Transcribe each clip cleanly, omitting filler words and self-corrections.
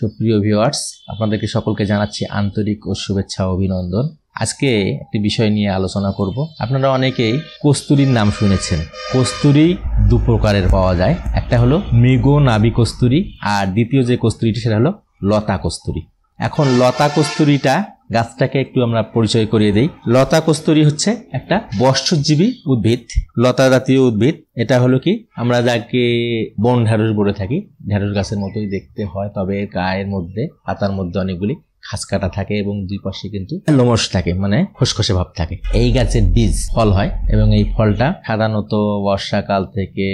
সুপ্রিয় ভিউয়ার্স, আপনাদেরকে সকলকে জানাচ্ছি আন্তরিক ও শুভেচ্ছা ও অভিনন্দন। আজকে একটি বিষয় নিয়ে আলোচনা করব। আপনারা অনেকেই কস্তুরীর নাম শুনেছেন। কস্তুরী দু প্রকারের পাওয়া যায়, একটা হলো মৃগ নাভি কস্তুরী আর দ্বিতীয় যে কস্তুরীটি সেটা হলো লতা কস্তুরী। এখন লতা কস্তুরীটা গাছটাকে একটু আমরা পরিচয় করিয়ে দেই। লতা কস্তুরী হচ্ছে একটা বর্ষজীবী উদ্ভিদ, লতা জাতীয় উদ্ভিদ। এটা হলো কি, আমরা যাকে বন ঢ্যাঁড়স বলে থাকি, ঢ্যাঁড়স গাছের মতোই দেখতে হয়, তবে গায়ের মধ্যে পাতার মধ্যে অনেকগুলি খাস কাটা থাকে এবং দুই পাশে কিন্তু লোমশ থাকে, মানে খসখসে ভাব থাকে। এই গাছের বীজ ফল হয় এবং এই ফলটা সাধারণত বর্ষাকাল থেকে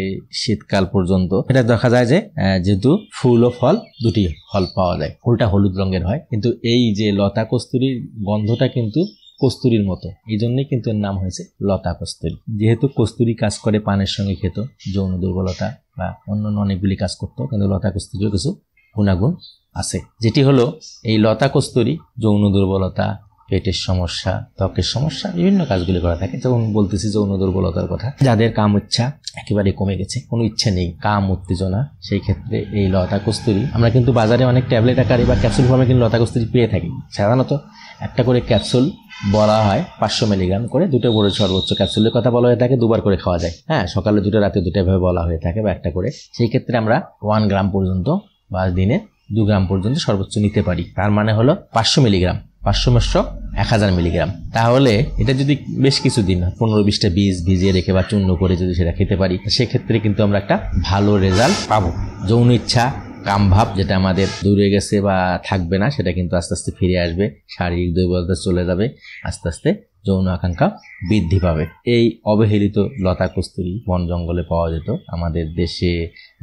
শীতকাল পর্যন্ত এটা দেখা যায় যে যেহেতু ফুল ও ফল দুটি ফল পাওয়া যায়। ফুলটা হলুদ রঙের হয়, কিন্তু এই যে লতা কস্তুরীর গন্ধটা কিন্তু কস্তুরীর মতো, এই জন্যই কিন্তু এর নাম হয়েছে লতা কস্তুরী। যেহেতু কস্তুরী কাজ করে পানের সঙ্গে খেত, যৌন দুর্বলতা বা অন্যান্য অনেকগুলি কাজ করতো, কিন্তু লতা কস্তুরীও কিছু গুণাগুণ আছে, যেটি হলো এই লতা কস্তুরী যৌন দুর্বলতা, পেটের সমস্যা, ত্বকের সমস্যা, বিভিন্ন কাজগুলি করা থাকে। যেমন বলতেছি যৌন দুর্বলতার কথা, যাদের কাম ইচ্ছা একেবারে কমে গেছে, কোনো ইচ্ছা নেই, কাম উত্তেজনা, সেই ক্ষেত্রে এই লতা কস্তুরী আমরা কিন্তু বাজারে অনেক ট্যাবলেট আকারে বা ক্যাপসুল ফর্মে কিন্তু লতা কস্তুরী পেয়ে থাকি। সাধারণত একটা করে ক্যাপসুল বলা হয় 500 মিলিগ্রাম করে, দুটো করে সর্বোচ্চ ক্যাপসুলের কথা বলা হয়ে থাকে, দুবার করে খাওয়া যায়। হ্যাঁ, সকালে দুটো, রাতে দুটো ভাবে বলা হয়ে থাকে, বা একটা করে। সেই ক্ষেত্রে আমরা 1 গ্রাম পর্যন্ত বা দিনে 2 গ্রাম পর্যন্ত সর্বোচ্চ নিতে পারি। তার মানে হলো 500 মিলিগ্রাম, 500 1000 মিলিগ্রাম। তাহলে এটা যদি বেশ কিছুদিন 15-20টা বীজ ভিজিয়ে রেখে বা চূর্ণ করে যদি সেটা খেতে পারি, সেক্ষেত্রে কিন্তু আমরা একটা ভালো রেজাল্ট পাবো। যৌন ইচ্ছা, কামভাব যেটা আমাদের দূরে গেছে বা থাকবে না, সেটা কিন্তু আস্তে আস্তে ফিরে আসবে, শারীরিক দুর্বলতা চলে যাবে, আস্তে আস্তে যৌন আকাঙ্ক্ষা বৃদ্ধি পাবে। এই অবহেলিত লতা কস্তুরী বন জঙ্গলে পাওয়া যেত আমাদের দেশে,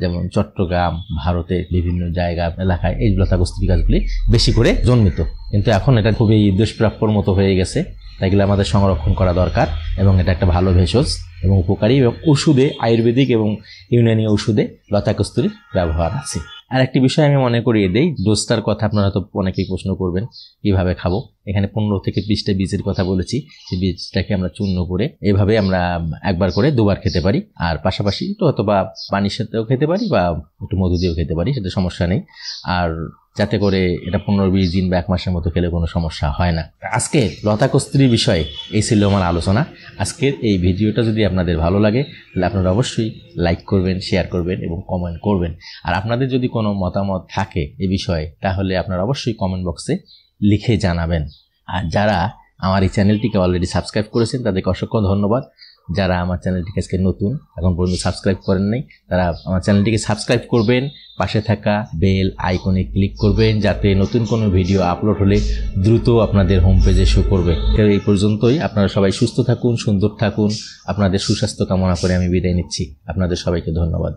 যেমন চট্টগ্রাম, ভারতের বিভিন্ন জায়গা এলাকায় এই লতা কস্তুরী গাছগুলি বেশি করে জন্মিত। কিন্তু এখন এটা খুবই দুষ্প্রাপ্যর মতো হয়ে গেছে, তাইগুলো আমাদের সংরক্ষণ করা দরকার। এবং এটা একটা ভালো ভেষজ এবং উপকারী, এবং ওষুধে, আয়ুর্বেদিক এবং ইউনানি ওষুধে লতা কস্তুরীর ব্যবহার আছে। আর একটি বিষয় আমি মনে করিয়ে দেই, ডোজটার কথা আপনারা তো অনেকেই প্রশ্ন করবেন কিভাবে খাবো। এখানে 15 থেকে 20টা বীজের কথা বলেছি, সেই বীজটাকে আমরা চূর্ণ করে এভাবে আমরা একবার করে 2 বার খেতে পারি। আর পাশাপাশি তো অথবা পানির সাথেও খেতে পারি বা একটু মধু দিয়েও খেতে পারি, সেটা সমস্যা নেই। আর যাতে করে এটা 15-20 দিন বা 1 মাসের মতো খেলে কোনো সমস্যা হয় না। আজকে লতা কস্তুরীর বিষয়ে এই ছিল আমার আলোচনা। আজকের এই ভিডিওটা যদি আপনাদের ভালো লাগে তাহলে আপনারা অবশ্যই লাইক করবেন, শেয়ার করবেন এবং কমেন্ট করবেন। আর আপনাদের যদি কোনো মতামত থাকে এই বিষয়ে, তাহলে আপনারা অবশ্যই কমেন্ট বক্সে লিখে জানাবেন। আর যারা আমার এই চ্যানেলটিকে অলরেডি সাবস্ক্রাইব করেছেন তাদেরকে অসংখ্য ধন্যবাদ। যারা আমার চ্যানেলটিকে আজকে নতুন, এখন পর্যন্ত সাবস্ক্রাইব করেন নাই, তারা আমার চ্যানেলটিকে সাবস্ক্রাইব করবেন, পাশে থাকা বেল আইকনে ক্লিক করবেন, যাতে নতুন কোনো ভিডিও আপলোড হলে দ্রুত আপনাদের হোম পেজে শো করবে। এই পর্যন্তই। আপনারা সবাই সুস্থ থাকুন, সুন্দর থাকুন। আপনাদের সুস্বাস্থ্য কামনা করে আমি বিদায় নিচ্ছি। আপনাদের সবাইকে ধন্যবাদ।